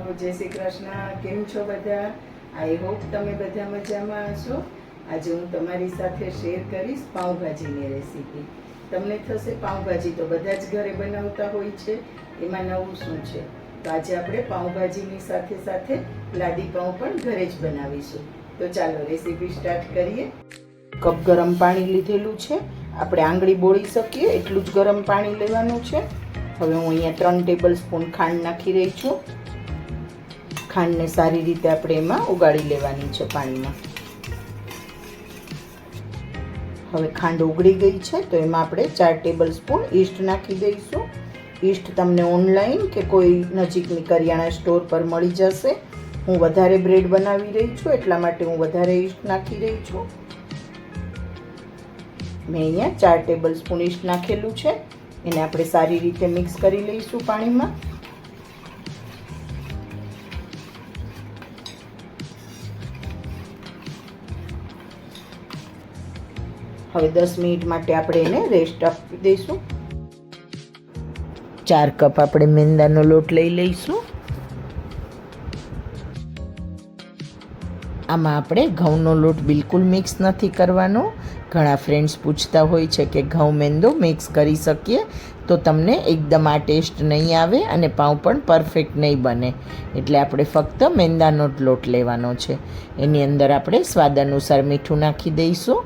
જય શ્રી કૃષ્ણ. કેમ છો બધા? આઈ હોપ તમે બધા મજામાં હશો. આજે હું તમારી સાથે શેર કરીશ પાઉંભાજીની રેસીપી. તમને થશે પાઉંભાજી તો બધા જ ઘરે બનાવતા હોય છે, એમાં નવું શું છે? તો આજે આપણે પાઉંભાજીની સાથે સાથે લાદી પાઉં પણ ઘરે જ બનાવીશું. તો ચાલો રેસીપી સ્ટાર્ટ કરીએ. કપ ગરમ પાણી લીધેલું છે, આપણે આંગળી બોળી શકીએ એટલું જ ગરમ પાણી લેવાનું છે. હવે હું અહીંયા 3 ટેબલ સ્પૂન ખાંડ નાખી રહી છું. ખાંડને સારી રીતે આપણે એમાં ઉગાડી લેવાની છે પાણીમાં. હવે ખાંડ ઉગળી ગઈ છે તો એમાં આપણે 4 ટેબલ સ્પૂન ઈસ્ટ નાખી દઈશું. ઈસ્ટ તમને ઓનલાઈન કે કોઈ નજીકની કરિયાણા સ્ટોર પર મળી જશે. હું વધારે બ્રેડ બનાવી રહી છું એટલા માટે હું વધારે ઈસ્ટ નાખી રહી છું. મેં અહીંયા 4 ટેબલ સ્પૂન ઈસ્ટ નાખેલું છે. એને આપણે સારી રીતે મિક્સ કરી લઈશું પાણીમાં. હવે 10 મિનિટ માટે આપણે એને રેસ્ટ આપી દઈશું. 4 કપ આપણે મેંદાનો લોટ લઈ લઈશું. આમાં આપણે ઘઉંનો લોટ બિલકુલ મિક્સ નથી કરવાનો. ઘણા ફ્રેન્ડ્સ પૂછતા હોય છે કે ઘઉં મેંદો મિક્સ કરી શકીએ તો તમને એકદમ આ ટેસ્ટ નહીં આવે અને પાઉં પણ પરફેક્ટ નહીં બને. એટલે આપણે ફક્ત મેંદાનો જ લોટ લેવાનો છે. એની અંદર આપણે સ્વાદ અનુસાર મીઠું નાખી દઈશું.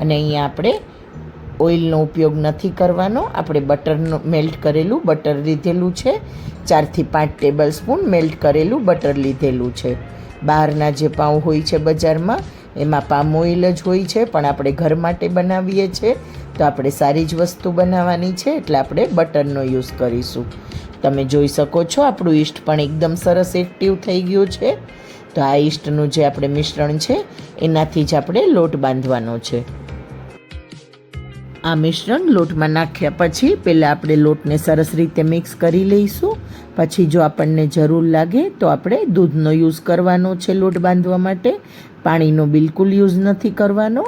અને અહીંયા આપણે ઓઇલનો ઉપયોગ નથી કરવાનો. આપણે બટરનો મેલ્ટ કરેલું બટર લીધેલું છે. 4 થી 5 ટેબલ સ્પૂન મેલ્ટ કરેલું બટર લીધેલું છે. બહારના જે પાઉં હોય છે બજારમાં એમાં પામ ઓઇલ જ હોય છે, પણ આપણે ઘર માટે બનાવીએ છીએ તો આપણે સારી જ વસ્તુ બનાવવાની છે એટલે આપણે બટરનો યુઝ કરીશું. તમે જોઈ શકો છો આપણું ઈસ્ટ પણ એકદમ સરસ એક્ટિવ થઈ ગયું છે. તો આ ઈસ્ટનું જે આપણે મિશ્રણ છે એનાથી જ આપણે લોટ બાંધવાનો છે. આ મિશ્રણ લોટમાં નાખ્યા પછી પહેલાં આપણે લોટને સરસ રીતે મિક્સ કરી લઈશું. પછી જો આપણને જરૂર લાગે તો આપણે દૂધનો યુઝ કરવાનો છે લોટ બાંધવા માટે. પાણીનો બિલકુલ યુઝ નથી કરવાનો.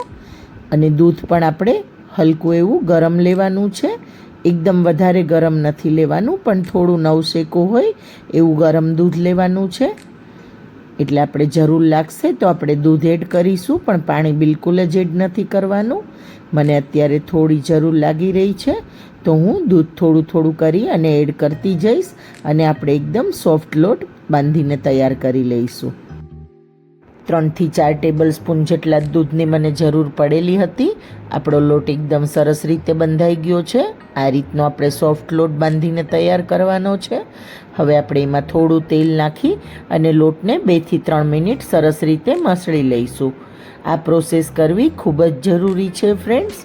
અને દૂધ પણ આપણે હલકું એવું ગરમ લેવાનું છે. એકદમ વધારે ગરમ નથી લેવાનું, પણ થોડું નવશેકું હોય એવું ગરમ દૂધ લેવાનું છે. એટલે આપણે જરૂર લાગશે તો આપણે દૂધ એડ કરીશું, પણ પાણી બિલકુલ જ એડ નથી કરવાનું. મને અત્યારે થોડી જરૂર લાગી રહી છે તો હું દૂધ થોડું થોડું કરી અને એડ કરતી જઈશ અને આપણે એકદમ સોફ્ટ લોટ બાંધીને તૈયાર કરી લઈશું. 3 થી 4 ટેબલ સ્પૂન જેટલા દૂધની મને જરૂર પડેલી હતી. આપણો લોટ એકદમ સરસ રીતે બંધાઈ ગયો છે. આ રીતનો આપણે સોફ્ટ લોટ બાંધીને તૈયાર કરવાનો છે. હવે આપણે એમાં થોડું તેલ નાખી અને લોટને 2 થી 3 મિનિટ સરસ રીતે મસળી લઈશું. આ પ્રોસેસ કરવી ખૂબ જ જરૂરી છે ફ્રેન્ડ્સ.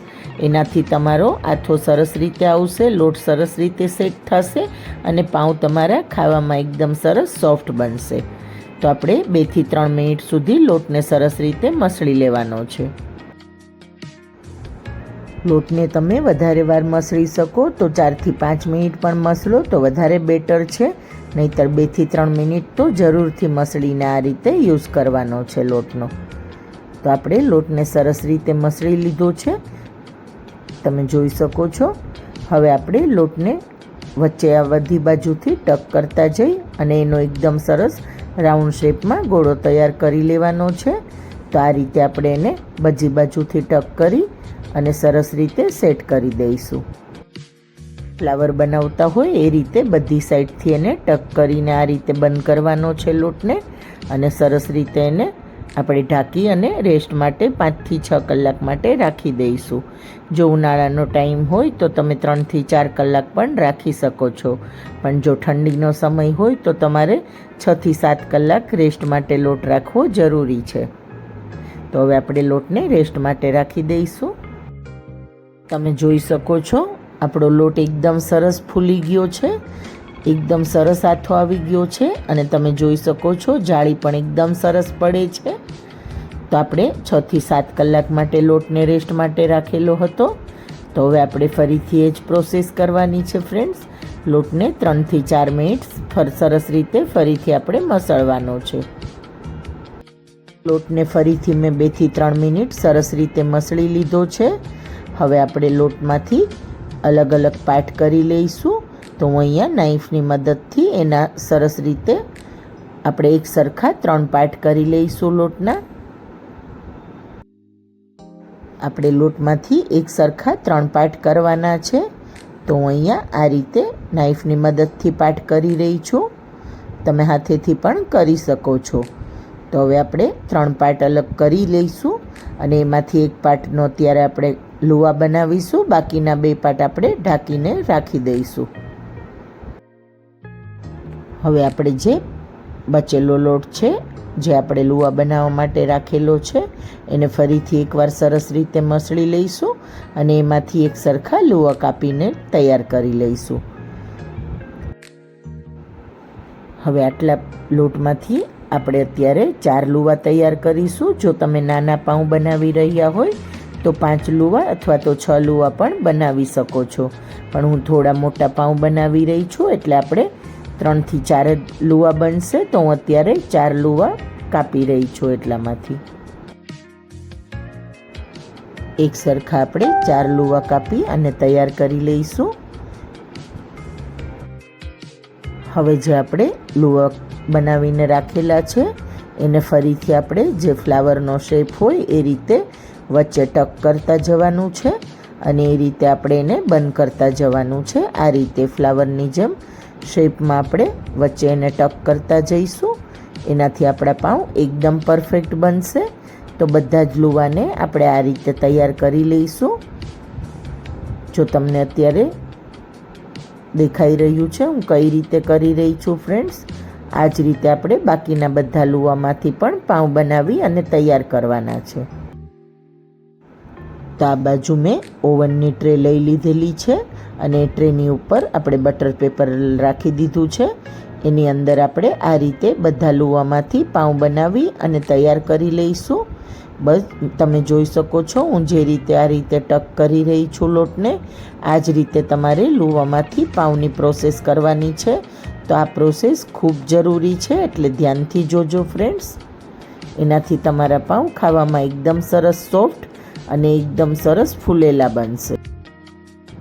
એનાથી તમારો આથો સરસ રીતે આવશે, લોટ સરસ રીતે સેટ થશે અને પાઉં તમારા ખાવામાં એકદમ સરસ સોફ્ટ બનશે. તો આપણે 2 થી 3 મિનિટ સુધી લોટને સરસ રીતે મસળી લેવાનો છે. લોટને તમે વધારે વાર મસળી શકો તો 4 થી 5 મિનિટ પણ મસળો તો વધારે બેટર છે. નહીંતર 2 થી 3 મિનિટ તો જરૂરથી મસળીને આ રીતે યુઝ કરવાનો છે લોટનો. તો આપણે લોટને સરસ રીતે મસળી લીધો છે, તમે જોઈ શકો છો. હવે આપણે લોટને વચ્ચે આ બધી બાજુથી ટક કરતા જઈ અને એનો એકદમ સરસ રાઉન્ડ શેપમાં ગોળો તૈયાર કરી લેવાનો છે. તો આ રીતે આપણે એને બધી બાજુથી ટક કરી અને સરસ રીતે સેટ કરી દઈશું. ફ્લાવર બનાવતા હોય એ રીતે બધી સાઈડથી એને ટક કરીને આ રીતે બંધ કરવાનો છે લોટને. અને સરસ રીતે એને આપણે ઢાંકી અને રેસ્ટ માટે 5 થી 6 કલાક માટે રાખી દઈશું. જો ઉનાળાનો ટાઈમ હોય તો તમે 3 થી 4 કલાક પણ રાખી શકો છો, પણ જો ઠંડીનો સમય હોય તો તમારે 6 થી 7 કલાક રેસ્ટ માટે લોટ રાખવો જરૂરી છે. તો હવે આપણે લોટને રેસ્ટ માટે રાખી દઈશું. તમે જોઈ શકો છો આપણો લોટ એકદમ સરસ ફૂલી ગયો છે, એકદમ સરસ આથો આવી ગયો છે અને તમે જોઈ શકો છો જાળી પણ એકદમ સરસ પડે છે. તો આપણે 6 થી 7 કલાક માટે લોટને રેસ્ટ માટે રાખેલો હતો. તો હવે આપણે ફરીથી એ જ પ્રોસેસ કરવાની છે ફ્રેન્ડ્સ. લોટને 3 થી 4 મિનિટ સરસ રીતે ફરીથી આપણે મસળવાનો છે. લોટને ફરીથી મેં 2 થી 3 મિનિટ સરસ રીતે મસળી લીધો છે. હવે આપણે લોટમાંથી અલગ અલગ પાર્ટ કરી લઈશું. તો હું અહીંયા નાઈફની મદદથી એના સરસ રીતે આપણે એક સરખા 3 પાર્ટ કરી લઈશું લોટના. આપણે લોટમાંથી એક સરખા 3 પાર્ટ કરવાના છે. તો હું અહીંયા આ રીતે નાઈફની મદદથી પાર્ટ કરી રહી છું. તમે હાથેથી પણ કરી શકો છો. તો હવે આપણે 3 પાર્ટ અલગ કરી લઈશું અને એમાંથી એક પાર્ટનો અત્યારે આપણે લુવા બનાવીશું. બાકીના 2 પાર્ટ આપણે ઢાંકીને રાખી દઈશું. હવે આપણે જે બચેલો લોટ છે, જે આપણે લુવા બનાવવા માટે રાખેલો છે, એને ફરીથી એકવાર સરસ રીતે મસળી લઈશું અને એમાંથી એક સરખા લુવા કાપીને તૈયાર કરી લઈશું. હવે આટલા લોટમાંથી આપણે અત્યારે 4 લુવા તૈયાર કરીશું. જો તમે નાના પાઉં બનાવી રહ્યા હોય તો 5 લુવા અથવા તો 6 લુવા પણ બનાવી શકો છો. પણ હું થોડા મોટા પાઉં બનાવી રહી છું એટલે આપણે 3 થી 4 જ લુવા બનશે. તો હું અત્યારે 4 લુવા કાપી રહી છું. એટલામાંથી એક સરખા આપણે 4 લુવા કાપી અને તૈયાર કરી લઈશું. હવે જે આપણે લુવા બનાવીને રાખેલા છે એને ફરીથી આપણે જે ફ્લાવરનો શેપ હોય એ રીતે વચ્ચે ટક કરતા જવાનું છે અને એ રીતે આપણે એને બંધ કરતા જવાનું છે. આ રીતે ફ્લાવરની જેમ શેપમાં આપણે વચ્ચે એને ટક કરતા જઈશું. એનાથી આપણા પાઉં એકદમ પરફેક્ટ બનશે. તો બધા જ લુવાને આપણે આ રીતે તૈયાર કરી લઈશું. જો તમને અત્યારે દેખાઈ રહ્યું છે હું કઈ રીતે કરી રહી છું ફ્રેન્ડ્સ, આ જ રીતે આપણે બાકીના બધા લુવામાંથી પણ પાઉં બનાવી અને તૈયાર કરવાના છે. તો આ બાજુ મેં ઓવનની ટ્રે લઈ લીધેલી છે અને ટ્રેની ઉપર આપણે બટર પેપર રાખી દીધું છે. એની અંદર આપણે આ રીતે બધા લુવામાંથી પાઉં બનાવી અને તૈયાર કરી લઈશું. બસ તમે જોઈ શકો છો હું જે રીતે આ રીતે ટક કરી રહી છું લોટને, આ જ રીતે તમારે લુવામાંથી પાઉંની પ્રોસેસ કરવાની છે. તો આ પ્રોસેસ ખૂબ જરૂરી છે એટલે ધ્યાનથી જોજો ફ્રેન્ડ્સ. એનાથી તમારા પાઉં ખાવામાં એકદમ સરસ સોફ્ટ અને એકદમ સરસ ફૂલેલા બનશે.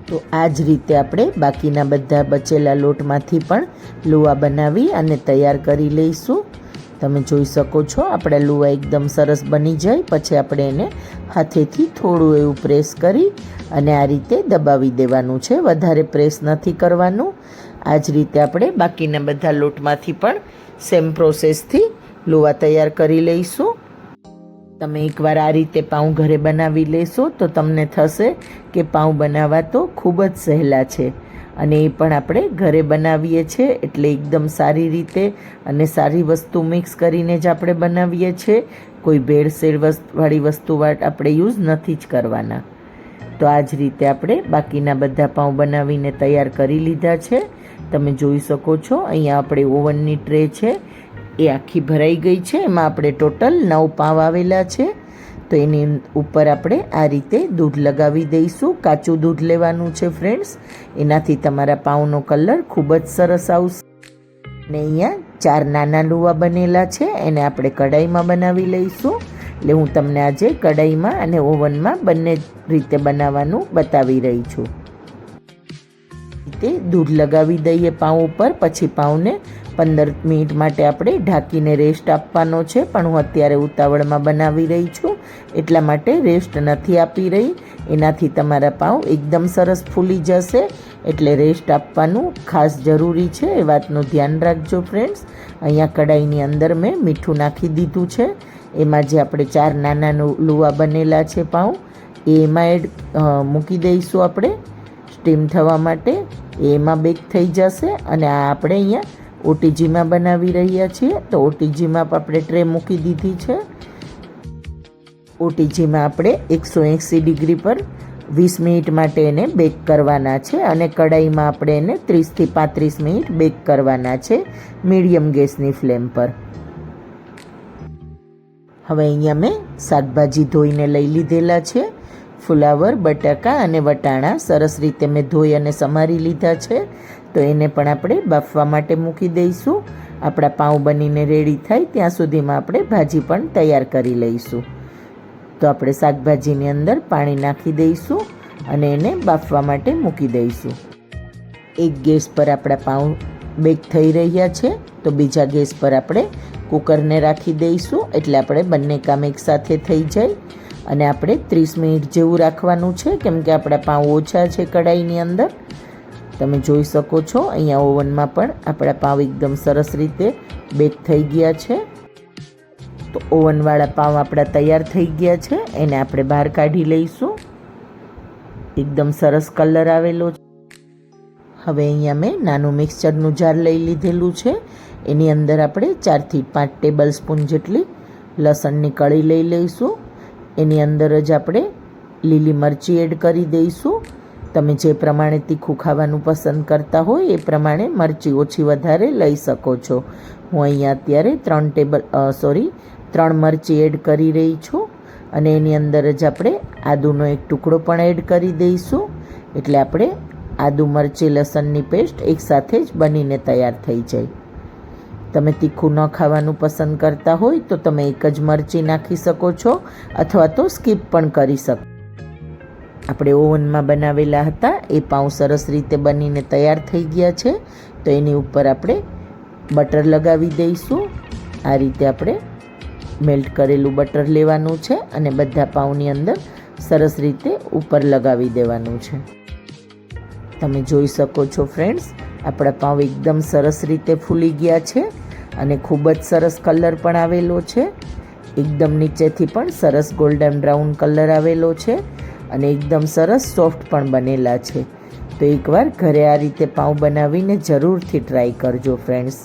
તો આ જ રીતે આપણે બાકીના બધા બચેલા લોટમાંથી પણ લુવા બનાવી અને તૈયાર કરી લઈશું. તમે જોઈ શકો છો આપણા લુવા એકદમ સરસ બની જાય પછી આપણે એને હાથેથી થોડું એવું પ્રેસ કરી અને આ રીતે દબાવી દેવાનું છે. વધારે પ્રેસ નથી કરવાનું. આ જ રીતે આપણે બાકીના બધા લોટમાંથી પણ સેમ પ્રોસેસથી લુવા તૈયાર કરી લઈશું. તમે એકવાર આ રીતે પાઉં ઘરે બનાવી લેશો તો તમને થશે કે પાઉં બનાવવા તો ખૂબ જ સહેલા છે અને એ પણ આપણે ઘરે બનાવીએ છીએ એટલે એકદમ સારી રીતે અને સારી વસ્તુ મિક્સ કરીને જ આપણે બનાવીએ છીએ. કોઈ ભેળસેળ વાળી વસ્તુ આપણે યુઝ નથી જ કરવાના. તો આ જ રીતે આપણે બાકીના બધા પાઉં બનાવીને તૈયાર કરી લીધા છે. તમે જોઈ શકો છો અહીંયા આપણે ઓવનની ટ્રે છે એ આખી ભરાઈ ગઈ છે. એમાં આપણે ટોટલ 9 પાઉં આવેલા છે. તો એની ઉપર આપણે આ રીતે દૂધ લગાવી દઈશું. કાચું દૂધ લેવાનું છે ફ્રેન્ડ્સ, એનાથી તમારા પાઉંનો કલર ખૂબ જ સરસ આવશે. અને અહીંયા 4 નાના લુવા બનેલા છે એને આપણે કઢાઈમાં બનાવી લઈશું. એટલે હું તમને આજે કઢાઈમાં અને ઓવનમાં બંને રીતે બનાવવાનું બતાવી રહી છું. દૂધ લગાવી દઈએ પાઉં ઉપર, પછી પાઉંને 15 મિનિટ માટે આપણે ઢાંકીને રેસ્ટ આપવાનો છે. પણ હું અત્યારે ઉતાવળમાં બનાવી રહી છું એટલા માટે રેસ્ટ નથી આપી રહી. એનાથી તમારા પાઉં એકદમ સરસ ફૂલી જશે એટલે રેસ્ટ આપવાનું ખાસ જરૂરી છે. એ વાતનું ધ્યાન રાખજો ફ્રેન્ડ્સ. અહીંયા કઢાઈની અંદર મેં મીઠું નાખી દીધું છે. એમાં જે આપણે 4 નાના લુવા બનેલા છે પાઉં એમાં મૂકી દઈશું આપણે સ્ટીમ થવા માટે. એમાં બેક થઈ જશે અને આ આપણે અહીંયા ઓટીજીમાં બનાવી રહ્યા છીએ. તો ઓટીજીમાં આપણે ટ્રે મૂકી દીધી છે. ઓટીજીમાં આપણે 180 ડિગ્રી પર 20 મિનિટ માટે એને બેક કરવાના છે અને કઢાઈમાં આપણે એને 30 થી 35 મિનિટ બેક કરવાના છે મીડિયમ ગેસની ફ્લેમ પર. હવે અહીંયા મેં શાકભાજી ધોઈને લઈ લીધેલા છે. ફુલાવર, બટાકા અને વટાણા સરસ રીતે મેં ધોઈ અને સમારી લીધા છે. તો એને પણ આપણે બાફવા માટે મૂકી દઈશું. આપણા પાઉં બનીને રેડી થાય ત્યાં સુધીમાં આપણે ભાજી પણ તૈયાર કરી લઈશું. તો આપણે શાકભાજીની અંદર પાણી નાખી દઈશું અને એને બાફવા માટે મૂકી દઈશું. એક ગેસ પર આપણા પાઉં બેક થઈ રહ્યા છે તો બીજા ગેસ પર આપણે કુકરને રાખી દઈશું, એટલે આપણે બંને કામ એકસાથે થઈ જાય. અને આપણે 30 મિનિટ જેવું રાખવાનું છે, કેમ કે આપણા પાઉં ઓછા છે કઢાઈની અંદર. તમે જોઈ શકો છો અહીંયા ઓવનમાં પણ આપણા પાઉં એકદમ સરસ રીતે બેક થઈ ગયા છે. તો ઓવનવાળા પાઉં આપણા તૈયાર થઈ ગયા છે, એને આપણે બહાર કાઢી લઈશું. એકદમ સરસ કલર આવેલો છે. હવે અહીંયા મેં નાનું મિક્સચરનું જાર લઈ લીધેલું છે. એની અંદર આપણે 4 થી 5 ટેબલ સ્પૂન જેટલી લસણની કળી લઈ લઈશું. એની અંદર જ આપણે લીલી મરચી એડ કરી દઈશું. તમે જે પ્રમાણે તીખું ખાવાનું પસંદ કરતા હોય એ પ્રમાણે મરચી ઓછી વધારે લઈ શકો છો. હું અહીંયા અત્યારે 3 મરચી એડ કરી રહી છું. અને એની અંદર જ આપણે આદુનો એક ટુકડો પણ એડ કરી દઈશું, એટલે આપણે આદુ મરચી લસણની પેસ્ટ એકસાથે જ બનીને તૈયાર થઈ જાય. તમે તીખું ન ખાવાનું પસંદ કરતા હોય તો તમે એક જ મરચી નાખી શકો છો, અથવા તો સ્કીપ પણ કરી શકો. આપણે ઓવનમાં બનાવેલા હતા એ પાઉં સરસ રીતે બનીને તૈયાર થઈ ગયા છે. તો એની ઉપર આપણે બટર લગાવી દઈશું. આ રીતે આપણે મેલ્ટ કરેલું બટર લેવાનું છે અને બધા પાઉંની અંદર સરસ રીતે ઉપર લગાવી દેવાનું છે. તમે જોઈ શકો છો ફ્રેન્ડ્સ, આપણા પાઉં એકદમ સરસ રીતે ફૂલી ગયા છે અને ખૂબ જ સરસ કલર પણ આવેલો છે. એકદમ નીચેથી પણ સરસ ગોલ્ડન બ્રાઉન કલર આવેલો છે અને એકદમ સરસ સોફ્ટ પણ બનેલા છે. તો એકવાર ઘરે આ રીતે પાઉં બનાવીને જરૂરથી ટ્રાય કરજો ફ્રેન્ડ્સ.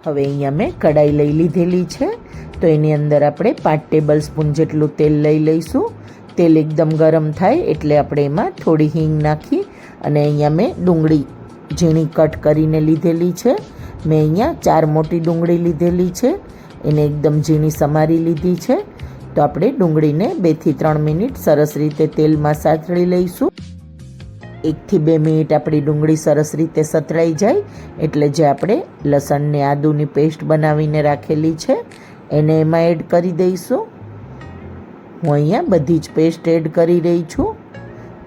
હવે અહીંયા મેં કઢાઈ લઈ લીધેલી છે. તો એની અંદર આપણે 5 ટેબલ સ્પૂન જેટલું તેલ લઈ લઈશું. તેલ એકદમ ગરમ થાય એટલે આપણે એમાં થોડી હિંગ નાખી અને અહીંયા મેં ડુંગળી ઝીણી કટ કરીને લીધેલી છે. મેં અહીંયા 4 મોટી ડુંગળી લીધેલી છે, એને એકદમ ઝીણી સમારી લીધી છે. તો આપણે ડુંગળીને 2 થી 3 મિનિટ સરસ રીતે તેલમાં સાતળી લઈશું. 1 થી 2 મિનિટ આપણી ડુંગળી સરસ રીતે સતળાઈ જાય એટલે જે આપણે લસણને આદુની પેસ્ટ બનાવીને રાખેલી છે એને એમાં એડ કરી દઈશું. હું અહીંયા બધી જ પેસ્ટ એડ કરી રહી છું.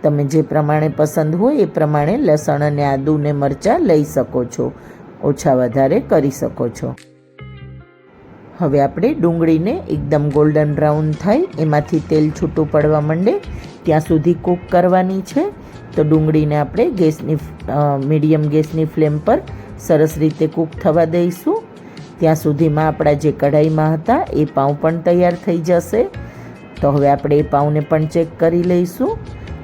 તમે જે પ્રમાણે પસંદ હોય એ પ્રમાણે લસણ અને આદુને મરચાં લઈ શકો છો, ઓછા વધારે કરી શકો છો. હવે આપણે ડુંગળીને એકદમ ગોલ્ડન બ્રાઉન થાય, એમાંથી તેલ છૂટું પડવા માંડે ત્યાં સુધી કૂક કરવાની છે. તો ડુંગળીને આપણે મીડિયમ ગેસની ફ્લેમ પર સરસ રીતે કૂક થવા દઈશું. ત્યાં સુધીમાં આપણા જે કઢાઈમાં હતા એ પાઉં પણ તૈયાર થઈ જશે. તો હવે આપણે એ પાઉંને પણ ચેક કરી લઈશું,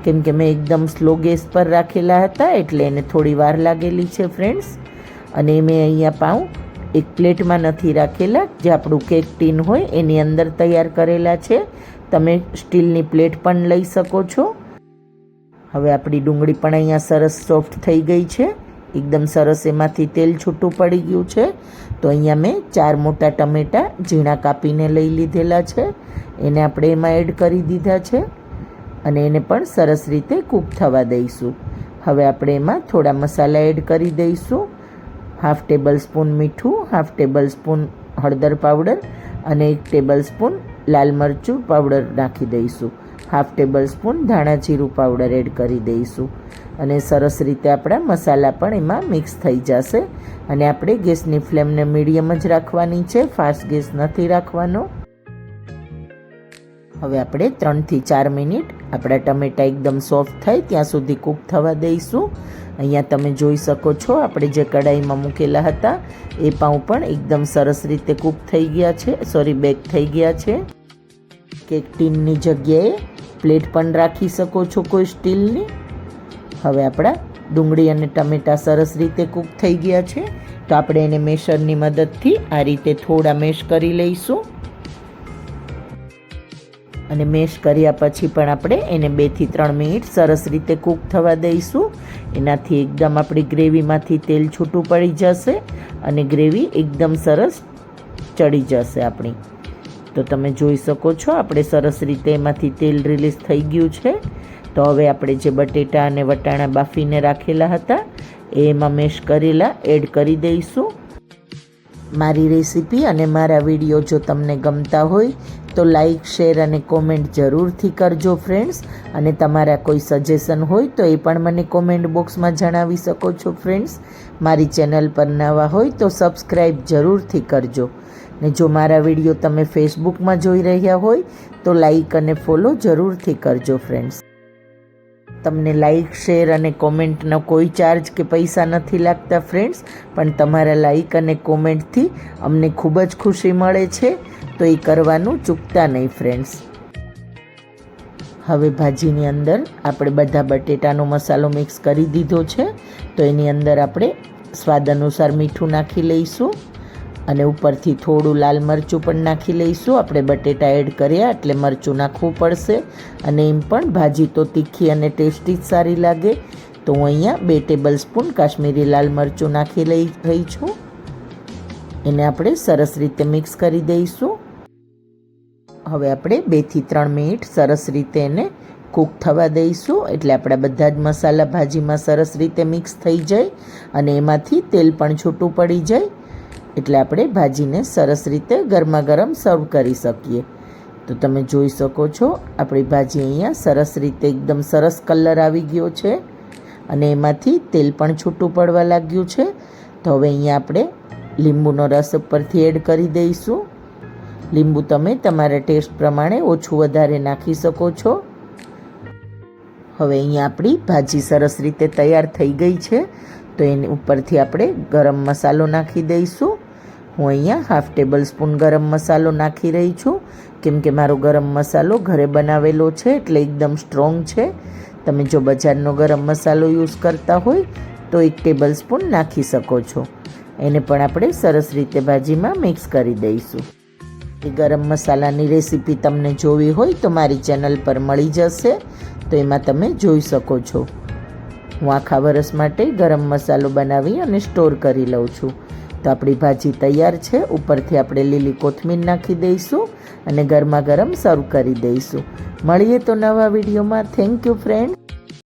કેમ કે મેં એકદમ સ્લો ગેસ પર રાખેલા હતા એટલે એને થોડી વાર લાગેલી છે ફ્રેન્ડ્સ. અને મેં અહીંયા પાઉં એક પ્લેટમાં નથી રાખેલા, જે આપણું કેક ટીન હોય એની અંદર તૈયાર કરેલા છે. તમે સ્ટીલની પ્લેટ પણ લઈ શકો છો. હવે આપણી ડુંગળી પણ અહીંયા સરસ સોફ્ટ થઈ ગઈ છે, એકદમ સરસ એમાંથી તેલ છૂટું પડી ગયું છે. તો અહીંયા મેં 4 મોટા ટમેટાં ઝીણા કાપીને લઈ લીધેલા છે, એને આપણે એમાં એડ કરી દીધા છે અને એને પણ સરસ રીતે કૂક થવા દઈશું. હવે આપણે એમાં થોડા મસાલા એડ કરી દઈશું. 1/2 ટેબલ સ્પૂન મીઠું, 1/2 ટેબલ સ્પૂન હળદર પાવડર અને 1 ટેબલ સ્પૂન લાલ મરચું પાવડર નાખી દઈશું. 1/2 ટેબલ સ્પૂન ધાણા જીરું પાવડર એડ કરી દઈશું અને સરસ રીતે આપણા મસાલા પણ એમાં મિક્સ થઈ જશે. અને આપણે ગેસની ફ્લેમને મીડિયમ જ રાખવાની છે, ફાસ્ટ ગેસ નથી રાખવાનો. હવે આપણે 3 થી 4 મિનિટ આપણા ટમેટાં એકદમ સોફ્ટ થાય ત્યાં સુધી કૂક થવા દઈશું. અહીંયા તમે જોઈ શકો છો આપણે જે કઢાઈમાં મૂકેલા હતા એ પાઉં પણ એકદમ સરસ રીતે કૂક થઈ ગયા છે, બેક થઈ ગયા છે. કેક ટીનની જગ્યાએ પ્લેટ પણ રાખી શકો છો કોઈ સ્ટીલની. હવે આપણા ડુંગળી અને ટમેટાં સરસ રીતે કૂક થઈ ગયા છે. તો આપણે એને મેશરની મદદથી આ રીતે થોડા મેશ કરી લઈશું. અને મેશ કર્યા પછી પણ આપણે એને 2 થી 3 મિનિટ સરસ રીતે કૂક થવા દઈશું. એનાથી એકદમ આપણી ગ્રેવીમાંથી તેલ છૂટું પડી જશે અને ગ્રેવી એકદમ સરસ ચડી જશે આપણી. તો તમે જોઈ શકો છો આપણે સરસ રીતે એમાંથી તેલ રિલીઝ થઈ ગયું છે. તો હવે આપણે જે બટેટા અને વટાણા બાફીને રાખેલા હતા એ એમાં મેશ કરેલા એડ કરી દઈશું. મારી રેસીપી અને મારા વિડીયો જો તમને ગમતા હોય તો લાઈક, શેર અને કોમેન્ટ જરૂરથી કરજો ફ્રેન્ડ્સ. અને તમારા કોઈ સજેશન હોય તો એ પણ મને કોમેન્ટ બોક્સમાં જણાવી શકો છો ફ્રેન્ડ્સ. મારી ચેનલ પર નવા હોય તો સબસ્ક્રાઈબ જરૂરથી કરજો. ને જો મારા વિડીયો તમે ફેસબુકમાં જોઈ રહ્યા હોય તો લાઈક અને ફોલો જરૂરથી કરજો ફ્રેન્ડ્સ. તમને લાઈક, શેર અને કોમેન્ટનો કોઈ ચાર્જ કે પૈસા નથી લાગતા ફ્રેન્ડ્સ, પણ તમારા લાઈક અને કોમેન્ટથી અમને ખૂબ જ ખુશી મળે છે, તો એ કરવાનું ચૂકતા નહીં ફ્રેન્ડ્સ. હવે ભાજીની અંદર આપણે બધા બટેટાનો મસાલો મિક્સ કરી દીધો છે, તો એની અંદર આપણે સ્વાદ અનુસાર મીઠું નાખી લઈશું અને ઉપરથી થોડું લાલ મરચું પણ નાખી લઈશું. આપણે બટેટા એડ કર્યા એટલે મરચું નાખવું પડશે, અને એમ પણ ભાજી તો તીખી અને ટેસ્ટી જ સારી લાગે. તો હું અહીંયા 2 ટેબલ સ્પૂન કાશ્મીરી લાલ મરચું નાખી રહી છું. એને આપણે સરસ રીતે મિક્સ કરી દઈશું. હવે આપણે 2 થી 3 મિનિટ સરસ રીતે એને કૂક થવા દઈશું, એટલે આપણા બધા જ મસાલા ભાજીમાં સરસ રીતે મિક્સ થઈ જાય અને એમાંથી તેલ પણ છૂટું પડી જાય, એટલે આપણે ભાજીને સરસ રીતે ગરમા ગરમ સર્વ કરી શકીએ. તો તમે જોઈ શકો છો આપણી ભાજી અહીંયા સરસ રીતે એકદમ સરસ કલર આવી ગયો છે અને એમાંથી તેલ પણ છૂટું પડવા લાગ્યું છે. તો હવે અહીંયા આપણે લીંબુનો રસ ઉપરથી એડ કરી દઈશું. લીંબુ તમે તમારા ટેસ્ટ પ્રમાણે ઓછું વધારે નાખી શકો છો. હવે અહીંયા આપણી ભાજી સરસ રીતે તૈયાર થઈ ગઈ છે, તો એની ઉપરથી આપણે ગરમ મસાલો નાખી દઈશું. હું અહીંયા 1/2 ટેબલ સ્પૂન ગરમ મસાલો નાખી રહી છું, કેમ કે મારો ગરમ મસાલો ઘરે બનાવેલો છે એટલે એકદમ સ્ટ્રોંગ છે. તમે જો બજારનો ગરમ મસાલો યુઝ કરતા હોય તો 1 ટેબલ સ્પૂન નાખી શકો છો. એને પણ આપણે સરસ રીતે ભાજીમાં મિક્સ કરી દઈશું. એ ગરમ મસાલાની રેસીપી તમને જોવી હોય તો મારી ચેનલ પર મળી જશે, તો એમાં તમે જોઈ શકો છો. હું આખા વરસ માટે ગરમ મસાલો બનાવી અને સ્ટોર કરી લઉં છું. તો આપણી ભાજી તૈયાર છે. ઉપરથી આપણે લીલી કોથમીર નાખી દઈશું અને ગરમા ગરમ સર્વ કરી દઈશું. મળીએ તો નવા વિડીયોમાં. Thank you friend.